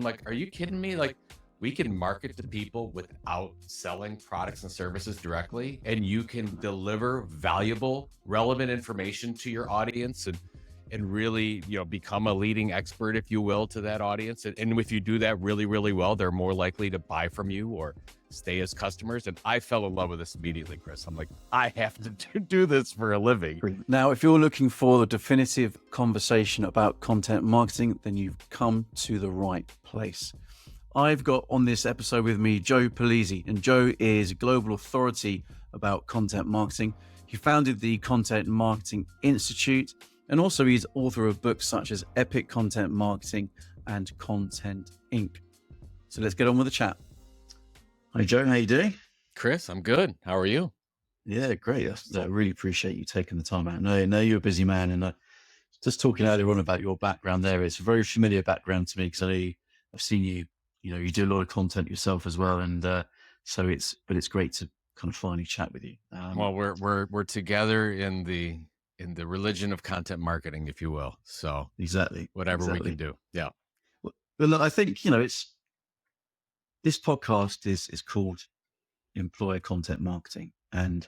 I'm like, are you kidding me? Like, we can market to people without selling products and services directly, and you can deliver valuable, relevant information to your audience and really, become a leading expert, if you will, to that audience. And if you do that really, really well, they're more likely to buy from you or stay as customers. And I fell in love with this immediately, Chris. I'm like, I have to do this for a living. Now, if you're looking for the definitive conversation about content marketing, then you've come to the right place. I've got on this episode with me Joe Pulizzi, and Joe is a global authority about content marketing. He founded the Content Marketing Institute, and also he's author of books such as Epic Content Marketing and Content Inc. So let's get on with the chat. Hi, Joe. How you doing? Chris, I'm good. How are you? Yeah, great. I really appreciate you taking the time out. I know you're a busy man, and just talking earlier on about your background there, it's a very familiar background to me because I've seen you. You do a lot of content yourself as well, and so it's great to kind of finally chat with you. Well, we're together in the religion of content marketing, if you will. So exactly, whatever we can do. Yeah. Well, look, I think it's this podcast is called Employer Content Marketing, and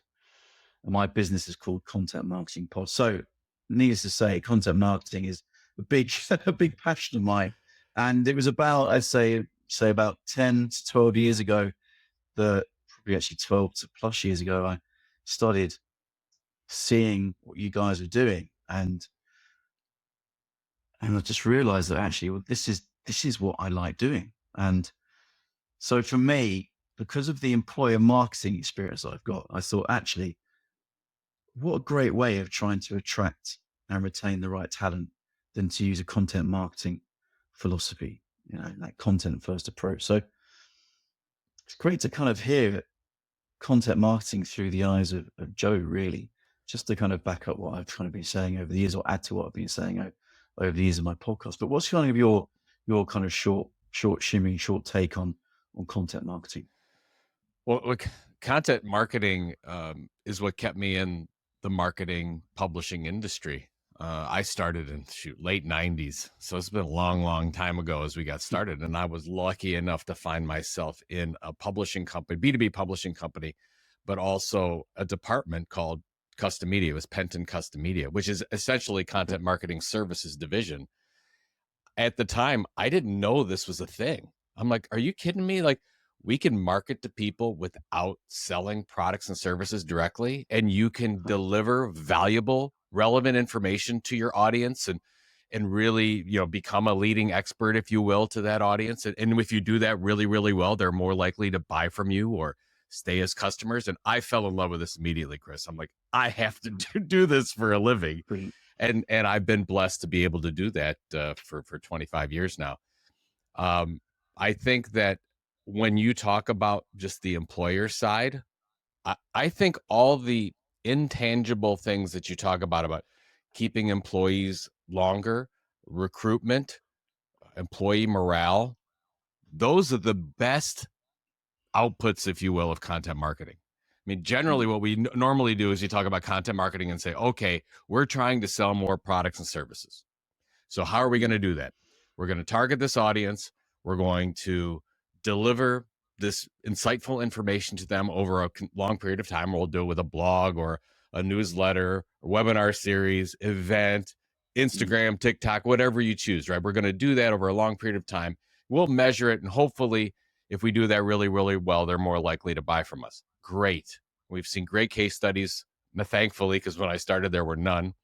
my business is called Content Marketing Pod. So, needless to say, content marketing is a big passion of mine, and it was about, I'd say about 10 to 12 years ago, probably actually 12 to plus years ago, I started seeing what you guys are doing, and I just realized that actually, well, this is what I like doing. And so for me, because of the employer marketing experience I've got, I thought, actually, what a great way of trying to attract and retain the right talent than to use a content marketing philosophy, that content first approach. So it's great to kind of hear content marketing through the eyes of Joe, really, just to kind of back up what I've kind of been saying over the years, or add to what I've been saying over the years of my podcast. But what's kind of your kind of short take on content marketing? Well, look, content marketing is what kept me in the marketing publishing industry. I started in late 90s. So it's been a long time ago as we got started. And I was lucky enough to find myself in a publishing company, B2B publishing company, but also a department called Custom Media. It was Penton Custom Media, which is essentially content marketing services division. At the time, I didn't know this was a thing. I'm like, are you kidding me? Like, we can market to people without selling products and services directly, and you can deliver valuable, relevant information to your audience and really, become a leading expert, if you will, to that audience. And if you do that really, really well, they're more likely to buy from you or stay as customers. And I fell in love with this immediately, Chris. I'm like, I have to do this for a living. And I've been blessed to be able to do that for 25 years now. I think that when you talk about just the employer side, I think all the intangible things that you talk about keeping employees longer, recruitment, employee morale, those are the best outputs, if you will, of content marketing. I mean, generally what we normally do is you talk about content marketing and say, okay, we're trying to sell more products and services. So how are we going to do that? We're going to target this audience. We're going to deliver this insightful information to them over a long period of time. We'll do it with a blog or a newsletter, or webinar series, event, Instagram, TikTok, whatever you choose, right? We're going to do that over a long period of time. We'll measure it. And hopefully, if we do that really, really well, they're more likely to buy from us. Great. We've seen great case studies, thankfully, because when I started, there were none.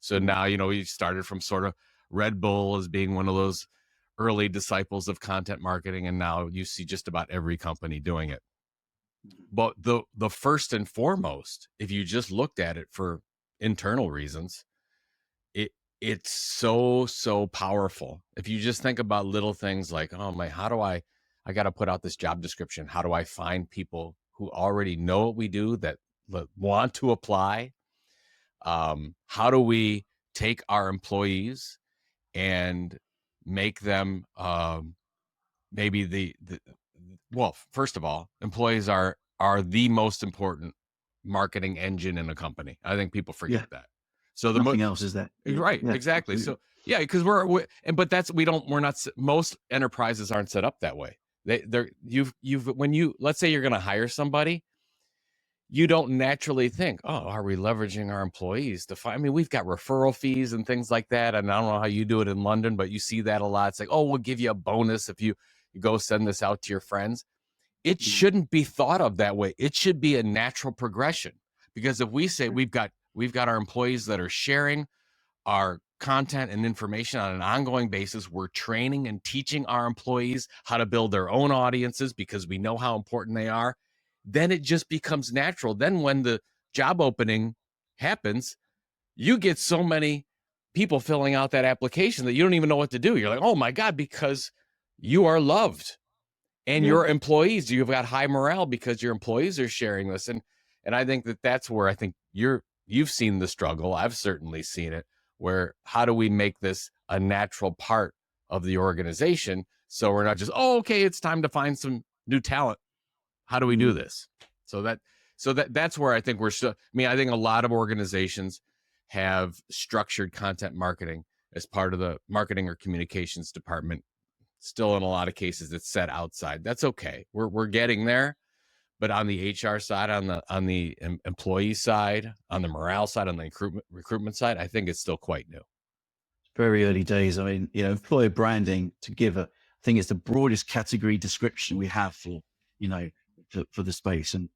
So now, we started from sort of Red Bull as being one of those early disciples of content marketing, and now you see just about every company doing it. But the first and foremost, if you just looked at it for internal reasons, it's so powerful. If you just think about little things like, oh my, I got to put out this job description. How do I find people who already know what we do that want to apply? How do we take our employees and make them maybe well, first of all, employees are the most important marketing engine in a company. I think people forget that. So nothing else is that. Right, Yeah, exactly. absolutely. Yeah, because but we're not, most enterprises aren't set up that way. You've when you, let's say you're going to hire somebody, you don't naturally think, oh, are we leveraging our employees to find, I mean, we've got referral fees and things like that. And I don't know how you do it in London, but you see that a lot. It's like, oh, we'll give you a bonus if you go send this out to your friends. It Mm, shouldn't be thought of that way. It should be a natural progression. Because if we say we've got our employees that are sharing our content and information on an ongoing basis. We're training and teaching our employees how to build their own audiences because we know how important they are. Then it just becomes natural. Then when the job opening happens, you get so many people filling out that application that you don't even know what to do. You're like, oh my God, because you are loved, and yeah. your employees, you've got high morale because your employees are sharing this. And I think that that's where I think you've seen the struggle. I've certainly seen it, where how do we make this a natural part of the organization, so we're not just, oh, okay, it's time to find some new talent, how do we do Mm, this? So that's where I think we're still, I mean, I think a lot of organizations have structured content marketing as part of the marketing or communications department. Still, in a lot of cases, it's set outside. That's okay. We're getting there, but on the HR side, on the employee side, on the morale side, on the recruitment side, I think it's still quite new. very early days. I mean, employer branding, to give a, I think it's the broadest category description we have for, you know, for the space. And,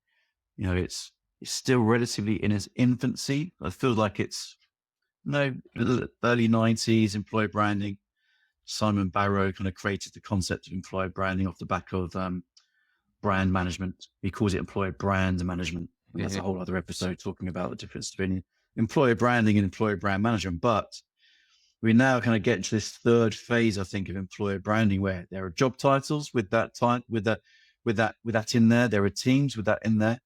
it's still relatively in its infancy. I feel like it's, early 90s employer branding. Simon Barrow kind of created the concept of employer branding off the back of brand management. He calls it employer brand management. And that's a Mhm. whole other episode talking about the difference between employer branding and employer brand management. But we now kind of get into this third phase, I think, of employer branding, where there are job titles with that type, with that in there. There are teams with that in there.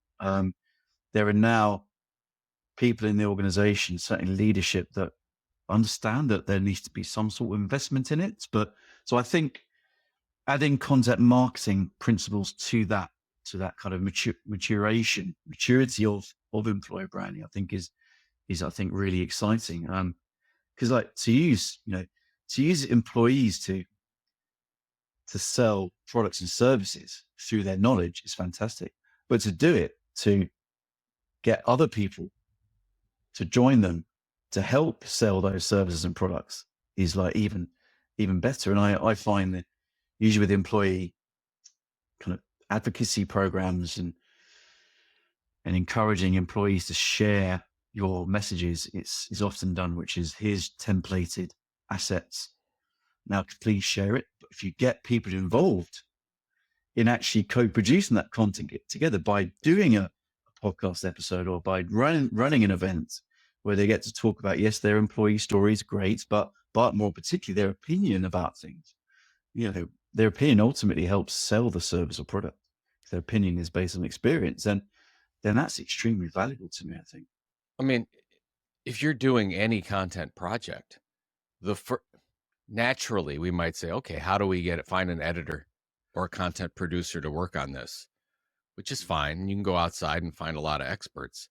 There are now people in the organization, certainly leadership, that understand that there needs to be some sort of investment in it. But so I think adding content marketing principles to that kind of maturity of employer branding, I think is I think really exciting. Because like to use employees to sell products and services through their knowledge is fantastic, but to do it to get other people to join them to help sell those services and products is like even better. And I find that usually with employee kind of advocacy programs and encouraging employees to share your messages, it's often done, which is, here's templated assets. Now please share it. But if you get people involved in actually co-producing that content together by doing a podcast episode or by running an event where they get to talk about, yes, their employee stories, great, but more particularly their opinion about things. Their opinion ultimately helps sell the service or product. Their opinion is based on experience, and then that's extremely valuable to me, I think. I mean, if you're doing any content project, the fir naturally, we might say, okay, how do we find an editor or a content producer to work on this? Which is fine. You can go outside and find a lot of experts.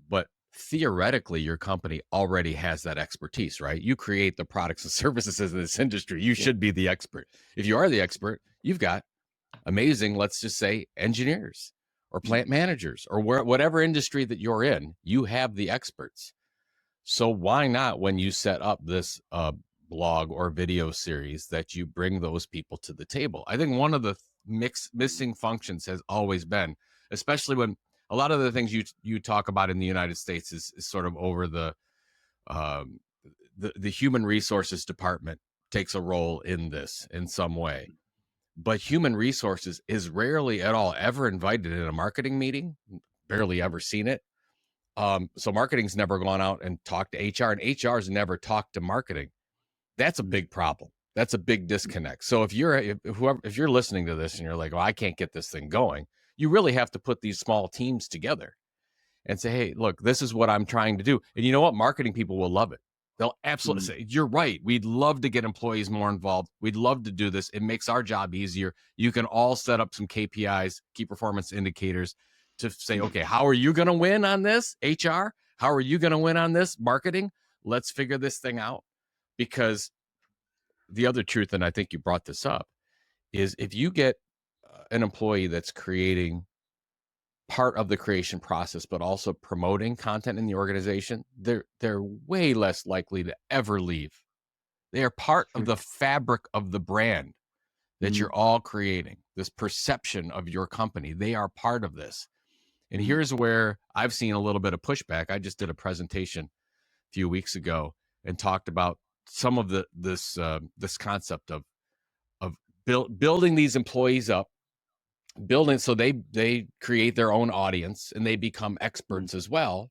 But theoretically, your company already has that expertise, right? You create the products and services in this industry. You Yeah. should be the expert. If you are the expert, you've got amazing, let's just say, engineers or Mm, plant managers or whatever industry that you're in, you have the experts. So why not, when you set up this blog or video series, that you bring those people to the table? I think one of the missing functions has always been, especially when a lot of the things you talk about in the United States is sort of over um, the human resources department takes a role in this in some way, but human resources is rarely at all ever invited in a marketing meeting, barely ever seen it. So marketing's never gone out and talked to HR, and HR's never talked to marketing. That's a big problem. That's a big disconnect. So if you're listening to this and you're like, "Oh, I can't get this thing going," you really have to put these small teams together and say, "Hey, look, this is what I'm trying to do." And you know what? Marketing people will love it. They'll absolutely mm, say, "You're right. We'd love to get employees more involved. We'd love to do this. It makes our job easier." You can all set up some KPIs, key performance indicators, to say, mm. "Okay, how are you going to win on this, HR? How are you going to win on this, marketing? Let's figure this thing out." because the other truth, and I think you brought this up, is if you get an employee that's creating part of the creation process, but also promoting content in the organization, they're way less likely to ever leave. They are part of the fabric of the brand that Mm, you're all creating, this perception of your company. They are part of this. And mm, here's where I've seen a little bit of pushback. I just did a presentation a few weeks ago and talked about some of this concept of building these employees up, building so they create their own audience and they become mm. experts as well.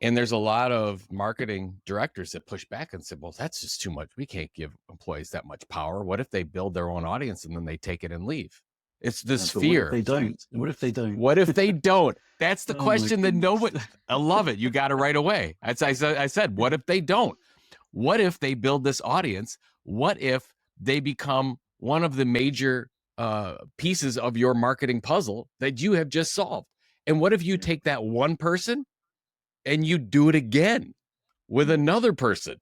And there's a lot of marketing directors that push back and say, well, that's just too much. We can't give employees that much power. What if they build their own audience and then they take it and leave? It's this But what if fear. they don't? What if they don't? What if they don't? That's the Oh my question that goodness. nobody, I love it. You got it right away. I said, what if they don't? What if they build this audience? What if they become one of the major pieces of your marketing puzzle that you have just solved? And what if you Yeah. take that one person and you do it again with Mm. another person?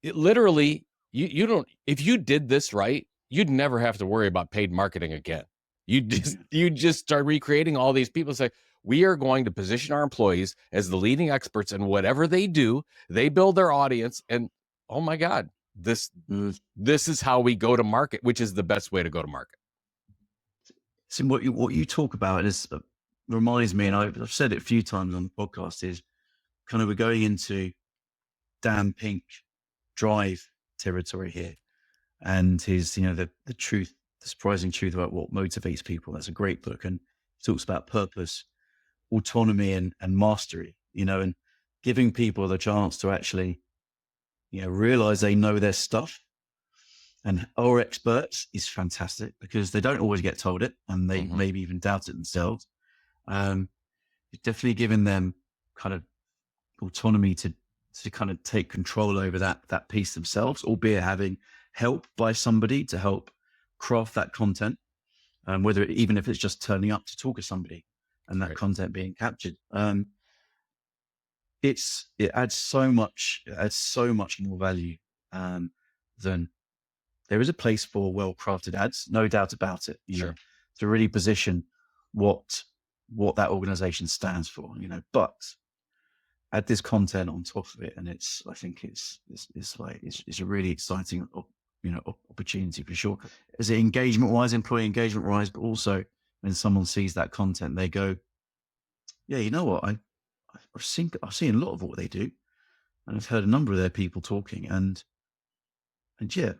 It literally, you don't, if you did this right, you'd never have to worry about paid marketing again. You just start recreating all these people. Say, we are going to position our employees as the leading experts in whatever they do. They build their audience, and oh my God, this Mm. this is how we go to market, which is the best way to go to market. So what you talk about is reminds me, and I've said it a few times on the podcast, is kind of we're going into Dan Pink drive territory here, and his the truth, the surprising truth about what motivates people. That's a great book, and he talks about purpose, autonomy, and mastery. And giving people the chance to actually realize they know their stuff and are experts is fantastic because they don't always get told it, and they Mhm. maybe even doubt it themselves. You're definitely giving them kind of autonomy to kind of take control over that piece themselves, albeit having help by somebody to help craft that content, even if it's just turning up to talk to somebody and that Right. content being captured. It adds so much more value than there is a place for well-crafted ads, no doubt about it, Sure. to really position what that organization stands for, but add this content on top of it, and I think it's a really exciting opportunity for sure. Is it engagement-wise, employee engagement-wise, but also when someone sees that content, they go, yeah, you know what, I've seen a lot of what they do, and I've heard a number of their people talking, and yeah,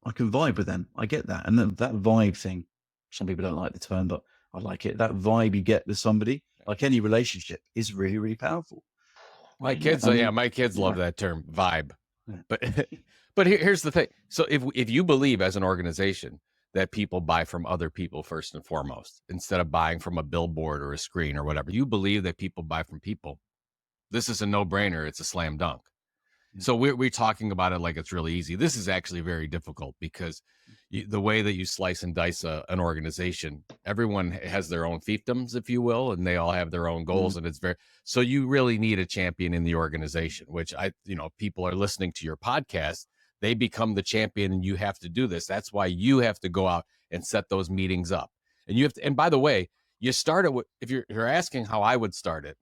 I can vibe with them. I get that. And that vibe thing, some people don't like the term, but I like it. That vibe you get with somebody, like any relationship, is really, really powerful. My Yeah. kids, I yeah, mean, my kids love yeah. that term, vibe. Yeah. But but here's the thing. So if you believe as an organization that people buy from other people first and foremost, instead of buying from a billboard or a screen or whatever, you believe that people buy from people. This is a no-brainer. It's a slam dunk. Yeah. So we're talking about it like it's really easy. This is actually very difficult because the way that you slice and dice an organization, everyone has their own fiefdoms, if you will, and they all have their own Mm, goals. And it's very, so you really need a champion in the organization, which people are listening to your podcast. They become the champion and you have to do this. That's why you have to go out and set those meetings up. And you have to, and by the way, you start it with, if you're asking how I would start it,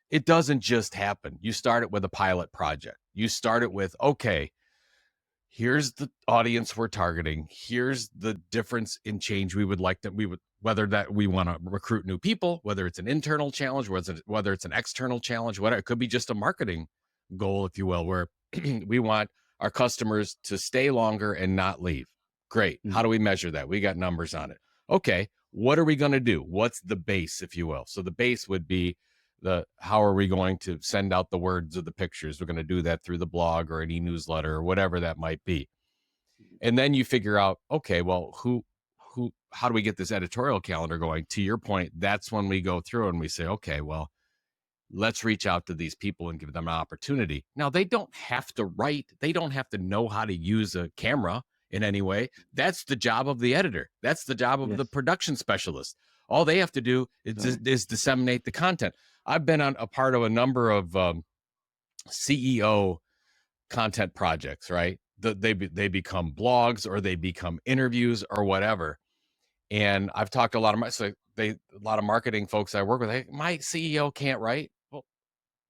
it doesn't just happen. You start it with a pilot project. You start it with, okay, here's the audience we're targeting. Here's the difference in change whether that we want to recruit new people, whether it's an internal challenge, whether it's an external challenge, whatever. It could be just a marketing goal, if you will, where we want our customers to stay longer and not leave. Great. How mm, do we measure that? We got numbers on it. Okay. What are we going to do? What's the base, if you will? So the base would be how are we going to send out the words of the pictures? We're going to do that through the blog or an e-newsletter or whatever that might be. And then you figure out, okay, well, how do we get this editorial calendar going? To your point, that's when we go through and we say, okay, well, let's reach out to these people and give them an opportunity. Now, they don't have to write, they don't have to know how to use a camera in any way. That's the job of the editor. That's the job of the yes. production specialist. All they have to do is disseminate the content. I've been on a part of a number of CEO content projects, right? They become blogs or they become interviews or whatever. And I've talked to a lot of my so they a lot of marketing folks I work with. Hey, my CEO can't write. Well,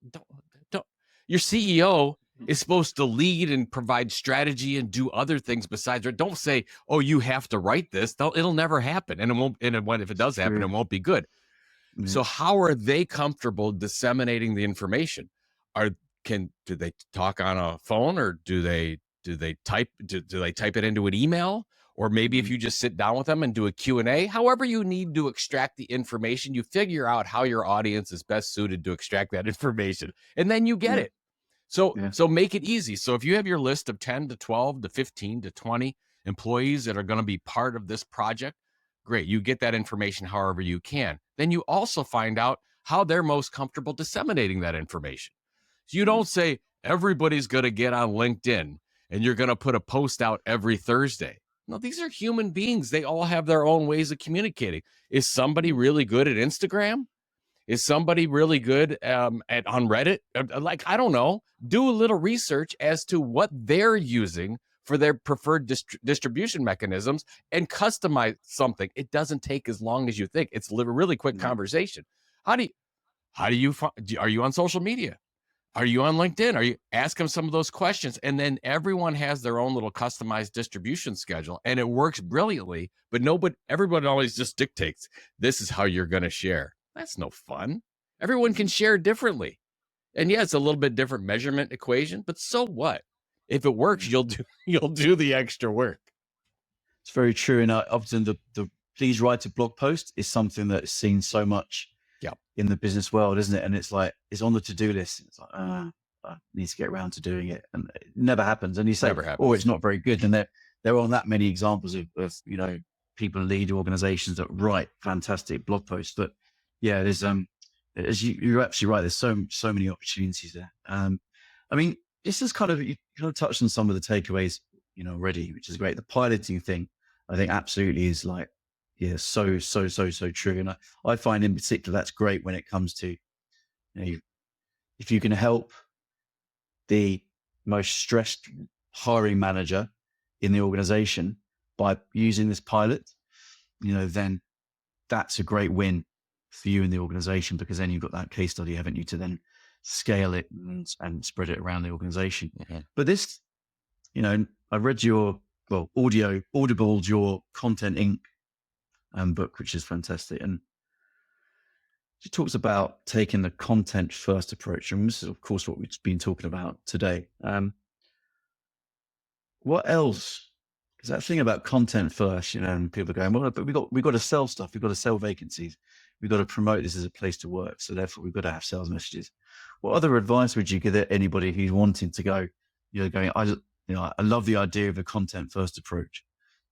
don't don't your CEO is supposed to lead and provide strategy and do other things besides. Don't say, "Oh, you have to write this." It'll never happen, and it won't. If it It's does happen, it true. won't be good. Yeah. So how are they comfortable disseminating the information? Are do they talk on a phone or do they type it into an email? Or maybe if Mhm. you just sit down with them and do a Q&A, however you need to extract the information, you figure out how your audience is best suited to extract that information, and then you get Yeah. it. So Yeah. so make it easy. So if you have your list of 10 to 12 to 15 to 20 employees that are going to be part of this project, great. You get that information however you can. Then you also find out how they're most comfortable disseminating that information. So you Mm. don't say everybody's going to get on LinkedIn and you're going to put a post out every Thursday. No, these are human beings. They all have their own ways of communicating. Is somebody Mm. really good at Instagram? Is somebody really good at on Reddit? Like, I don't know. Do a little research as to what they're using for their preferred distribution mechanisms and customize something. It doesn't take as long as you think. It's a really quick No. conversation. How do you are you on social media? Are you on LinkedIn? Are you ask them some of those questions? And then everyone has their own little customized distribution schedule and it works brilliantly, but everyone always just dictates this is how you're going to share. That's no fun. Everyone can Mm. share differently. And yeah, it's a little bit different measurement equation, but so what? If it works, Yeah. you'll do the extra work. It's very true. And often the please write a blog post is something that's seen so much Yeah, in the business world, isn't it? And it's like, it's on the to-do list. It's like, I need to get around to doing it. And it never happens. And you say, never oh, it's happens. not very good. And there aren't that many examples of, people lead organizations that write fantastic blog posts. But yeah, there's, as you're absolutely right. There's so many opportunities there. I mean, this is kind of, you kind of touched on some of the takeaways, already, which is great. The piloting thing, I think absolutely is like, yeah, so true. And I find in particular that's great when it comes to, if you can help the most stressed hiring manager in the organization by using this pilot, then that's a great win for you in the organization, because then you've got that case study, haven't you, to then scale it and spread it around the organization. Mhm. But this, I read your, well, Audible's your Content Inc. Book, which is fantastic. And she talks about taking the content first approach. And this is, of course, what we've been talking about today. What else? Because that thing about content first, and people are going, well, but we got to sell stuff. We've got to sell vacancies. We've got to promote this as a place to work. So therefore, we've got to have sales messages. What other advice would you give anybody who's wanting to go, going, I love the idea of a content first approach.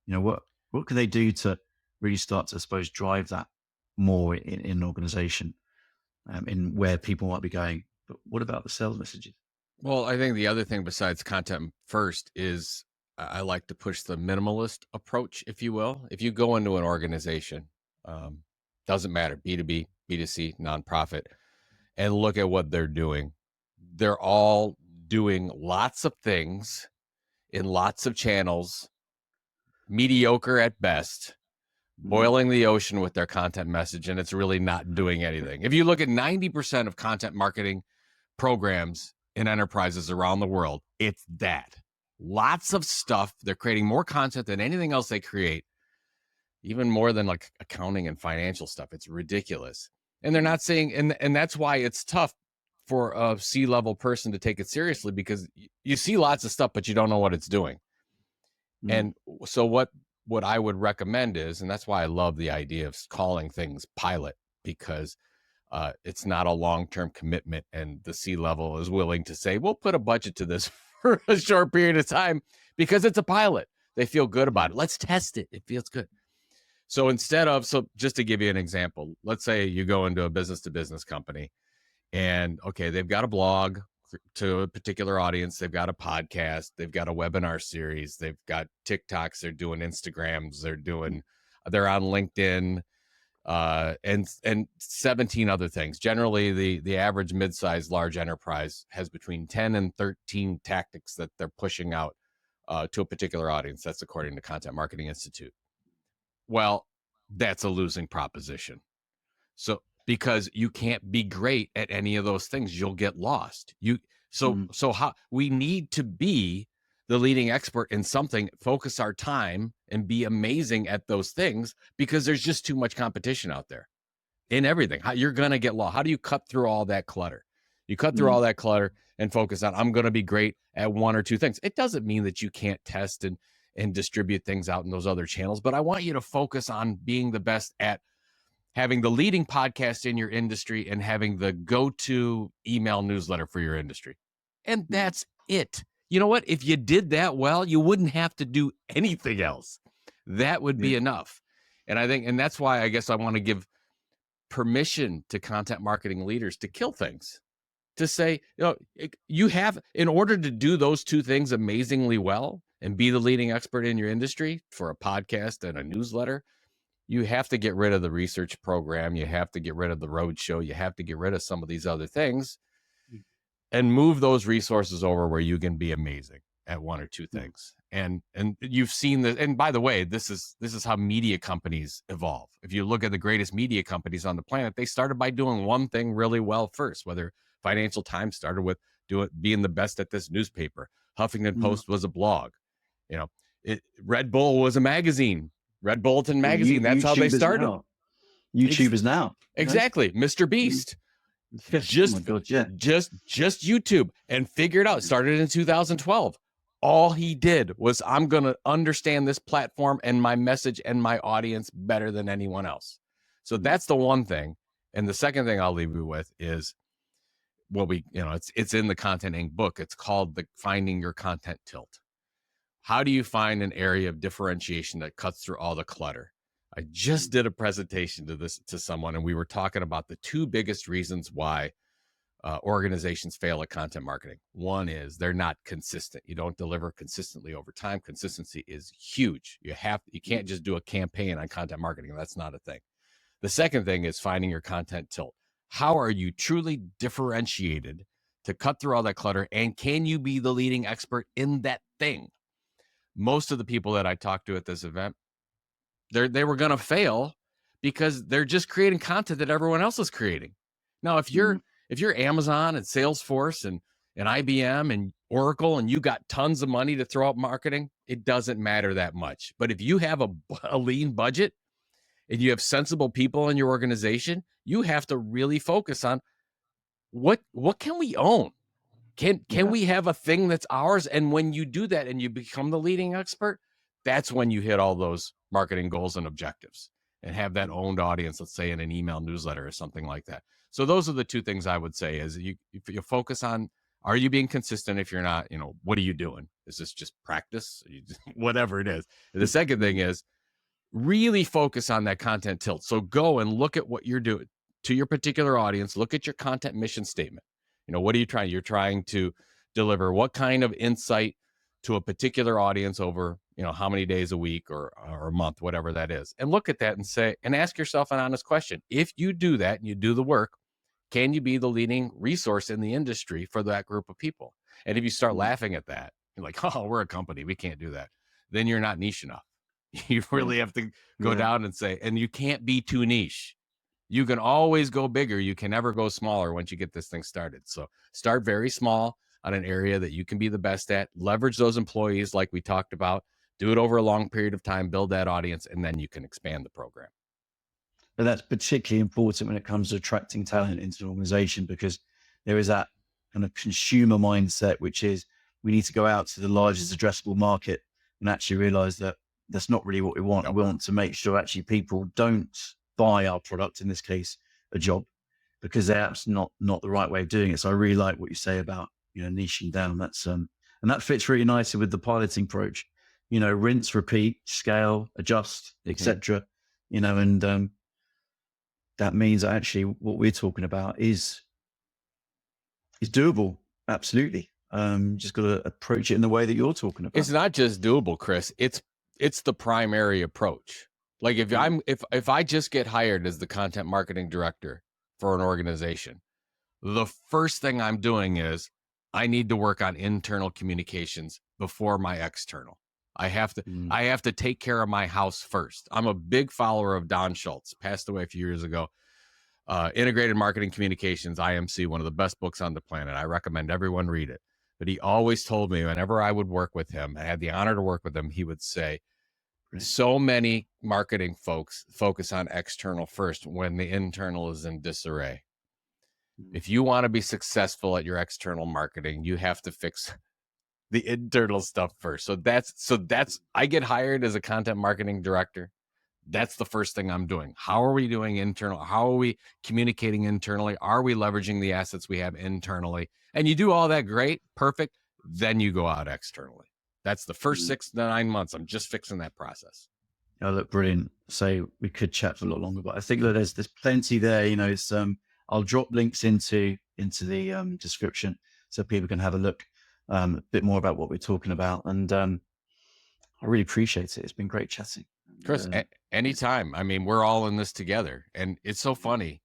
What can they do to really start to, I suppose, drive that more in an organization, in where people might be going, but what about the sales messages? Well, I think the other thing besides content first is I like to push the minimalist approach, if you will. If you go into an organization, um, doesn't matter, B2B, B2C, nonprofit, and look at what they're doing, they're all doing lots of things in lots of channels, mediocre at best, Mm. boiling the ocean with their content message, and it's really not doing anything. If you look at 90% of content marketing programs in enterprises around the world, it's that. Lots of stuff. They're creating more content than anything else they create, even more than like accounting and financial stuff. It's ridiculous. And they're Mm. not saying, and that's why it's tough for a C-level person to take it seriously, because you see lots of stuff, but you don't know what it's doing. Mm. And so what I would recommend is, and that's why I love the idea of calling things pilot, because it's not a long-term commitment, and the C-level is willing to say, we'll put a budget to this for a short period of time because it's a pilot. They feel good Yeah. about it. Let's test it. It feels good. So so just to give you an example, let's say you go into a business to business company and okay, they've got a blog to a particular audience. They've got a podcast. They've got a webinar series. They've got TikToks. They're doing Instagrams. They're on LinkedIn. and 17 other things. Generally, the average mid-sized large enterprise has between 10 and 13 tactics that they're pushing out to a particular audience. That's according to Content Marketing Institute. Well, that's a losing proposition. So because you can't be great at any of those things, you'll get lost. So how we need to be the leading expert in something, focus our time and be amazing at those things because there's just too much competition out there in everything. You're going to get lost. How do you cut through all that clutter? You cut through all that clutter and focus on, I'm going to be great at one or two things. It doesn't mean that you can't test and distribute things out in those other channels, but I want you to focus on being the best at having the leading podcast in your industry and having the go-to email newsletter for your industry. And that's it. You know what? If you did that well, you wouldn't have to do anything else. That would be enough. And I think, and that's why I guess I want to give permission to content marketing leaders to kill things, to say, you have, in order to do those two things amazingly well and be the leading expert in your industry for a podcast and a newsletter, you have to get rid of the research program. You have to get rid of the roadshow. You have to get rid of some of these other things and move those resources over where you can be amazing at one or two things. And you've seen that. And by the way, this is how media companies evolve. If you look at the greatest media companies on the planet, they started by doing one thing really well first. Whether Financial Times started with being the best at this newspaper, Huffington Post was a blog, Red Bull was a magazine, Red Bulletin magazine. That's how they started. YouTubers now. Exactly. Mr. Beast. Oh my God, yeah. Just YouTube and figured out. Started in 2012. All he did was, I'm going to understand this platform and my message and my audience better than anyone else. So that's the one thing. And the second thing I'll leave you with is it's in the Content Inc. book. It's called the Finding Your Content Tilt. How do you find an area of differentiation that cuts through all the clutter? I just did a presentation to someone, and we were talking about the two biggest reasons why organizations fail at content marketing. One is they're not consistent. You don't deliver consistently over time. Consistency is huge. You can't just do a campaign on content marketing. That's not a thing. The second thing is finding your content tilt. How are you truly differentiated to cut through all that clutter? And can you be the leading expert in that thing? Most of the people that I talked to at this event, they were going to fail because they're just creating content that everyone else is creating. Now, if you're Amazon and Salesforce and IBM and Oracle and you got tons of money to throw out marketing, it doesn't matter that much. But if you have a lean budget and you have sensible people in your organization, you have to really focus on what can we own? Can we have a thing that's ours? And when you do that and you become the leading expert, that's when you hit all those marketing goals and objectives and have that owned audience, let's say in an email newsletter or something like that. So those are the two things I would say is if you focus on, are you being consistent? If you're not, what are you doing? Is this just practice? Whatever it is. The second thing is really focus on that content tilt. So go and look at what you're doing to your particular audience. Look at your content mission statement. What are you trying? You're trying to deliver what kind of insight to a particular audience over, how many days a week or a month, whatever that is. And look at that and ask yourself an honest question. If you do that and you do the work, can you be the leading resource in the industry for that group of people? And if you start laughing at that, you're like, oh, we're a company, we can't do that. Then you're not niche enough. You really have to go down and say, and you can't be too niche. You can always go bigger. You can never go smaller once you get this thing started. So start very small on an area that you can be the best at. Leverage those employees like we talked about. Do it over a long period of time. Build that audience, and then you can expand the program. But that's particularly important when it comes to attracting talent into an organization, because there is that kind of consumer mindset, which is we need to go out to the largest addressable market and actually realize that that's not really what we want. We want to make sure actually people don't buy our product, in this case, a job, because that's not the right way of doing it. So I really like what you say about, niching down. That's and that fits really nicely with the piloting approach, rinse, repeat, scale, adjust, etc. And that means that actually what we're talking about is doable. Absolutely. Just got to approach it in the way that you're talking about. It's not just doable, Chris. It's the primary approach. Like if Yeah. if I just get hired as the content marketing director for an organization, the first thing I'm doing is I need to work on internal communications before my external. Mm, I have to take care of my house first. I'm a big follower of Don Schultz, passed away a few years ago. Integrated Marketing Communications, IMC, one of the best books on the planet. I recommend everyone read it. But he always told me whenever I would work with him, I had the honor to work with him, he would say, brilliant. so many marketing folks focus on external first when the internal is in disarray. Mm, If you want to be successful at your external marketing, you have to fix the internal stuff first. So that's I get hired as a content marketing director. That's the first thing I'm doing. How are we doing internal? How are we communicating internally? Are we leveraging the assets we have internally? And you do all that great, perfect. Then you go out externally. That's the first mm. 6 to 9 months. I'm just fixing that process. Oh, look, brilliant. So we could chat for a lot longer, but I think that there's plenty there. You know, it's I'll drop links into the description so people can have a look a bit more about what we're talking about. And I really appreciate it. It's been great chatting. And, Chris, yeah. anytime. I mean, we're all in this together. And it's so funny.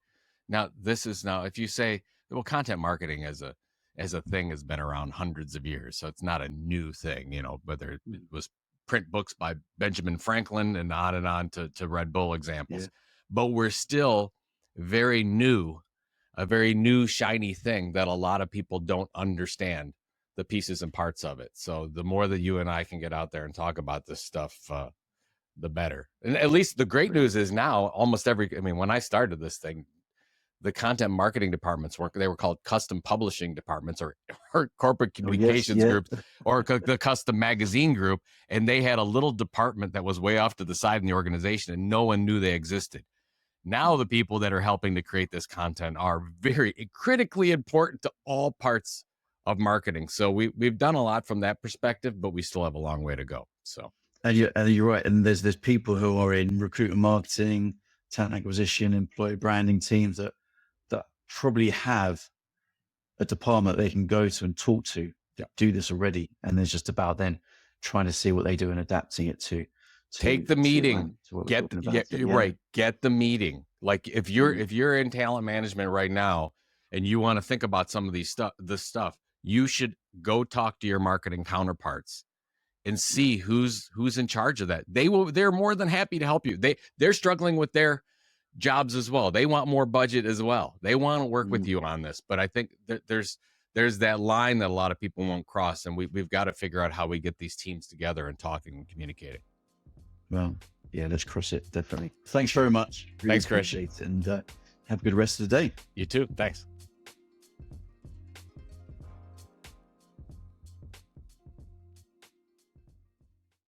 Now, this is now, if you say, well, content marketing as a thing has been around hundreds of years. So it's not a new thing, whether it Mm, was print books by Benjamin Franklin and on to Red Bull yeah. examples. But we're still very new, a very new, shiny thing that a lot of people don't understand the pieces and parts of it. So the more that you and I can get out there and talk about this stuff, the better. And at least the great Brilliant. news is now I mean, when I started this thing, the content marketing departments they were called custom publishing departments or corporate Oh, yes. communications Yeah. groups or the custom magazine group. And they had a little department that was way off to the side in the organization and no one knew they existed. Now the people that are helping to create this content are very critically important to all parts of marketing. So we've done a lot from that perspective, but we still have a long way to go. So And you're right. And there's people who are in recruitment marketing, talent acquisition, employee branding teams that probably have a department they can go to and talk to yeah. that do this already. And it's just about then trying to see what they do and adapting it Take the meeting. to what we're Get talking Yeah, about. So, you're yeah. right. Get the meeting. Like Mm, if you're in talent management right now and you want to think about some of this stuff, you should go talk to your marketing counterparts and yeah. see who's in charge of that. They're more than happy to help you. They're struggling with their jobs as well. They want more budget as well. They want to work with Mm, you on this. But I think there's that line that a lot of people won't cross, and we've got to figure out how we get these teams together and talking and communicating. well, yeah, let's cross it. Definitely. Thanks very much. Really Thanks, Chris. appreciate it. And have a good rest of the day. You too. Thanks.